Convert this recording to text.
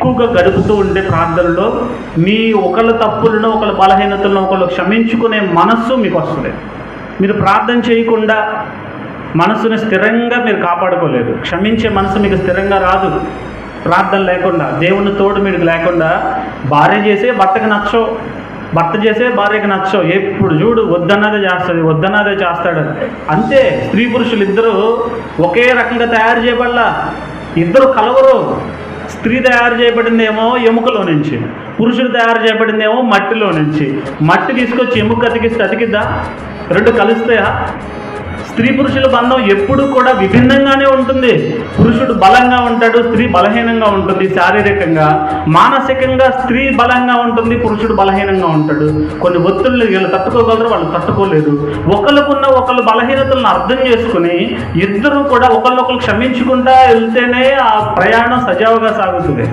ఎక్కువగా గడుపుతూ ఉండే ప్రార్థనలో మీ ఒకళ్ళ తప్పులను, ఒకళ్ళ బలహీనతలను ఒకళ్ళు క్షమించుకునే మనస్సు మీకు వస్తుంది. మీరు ప్రార్థన చేయకుండా మనసుని స్థిరంగా మీరు కాపాడుకోలేరు. క్షమించే మనసు మీకు స్థిరంగా రాదు ప్రార్థన లేకుండా, దేవుని తోడు మీకు లేకుండా. భార్య చేసే భర్తకు నచ్చవు, భర్త చేసే భార్యకి నచ్చవు. ఎప్పుడు చూడు వద్దన్నదే చేస్తుంది, వద్దన్నదే చేస్తాడు. అంతే. స్త్రీ పురుషులు ఇద్దరు ఒకే రకంగా తయారు చేయబడలా, ఇద్దరు కలవరు. స్త్రీ తయారు చేయబడిందేమో ఎముకలో నుంచి, పురుషుడు తయారు చేయబడిందేమో మట్టిలో నుంచి. మట్టి తీసుకొచ్చి ఎముక అతికిస్తే అతికిద్దా? రెండు కలుస్తాయా? స్త్రీ పురుషుల బంధం ఎప్పుడు కూడా విభిన్నంగానే ఉంటుంది. పురుషుడు బలంగా ఉంటాడు, స్త్రీ బలహీనంగా ఉంటుంది. శారీరకంగా, మానసికంగా స్త్రీ బలంగా ఉంటుంది, పురుషుడు బలహీనంగా ఉంటాడు. కొన్ని ఒత్తిళ్ళు వీళ్ళు తట్టుకోగలరు, వాళ్ళు తట్టుకోలేరు. ఒకళ్ళకున్న ఒకళ్ళు బలహీనతలను అర్థం చేసుకుని ఇద్దరు కూడా ఒకళ్ళొకళ్ళు క్షమించుకుంటా వెళ్తేనే ఆ ప్రయాణం సజావుగా సాగుతుంది.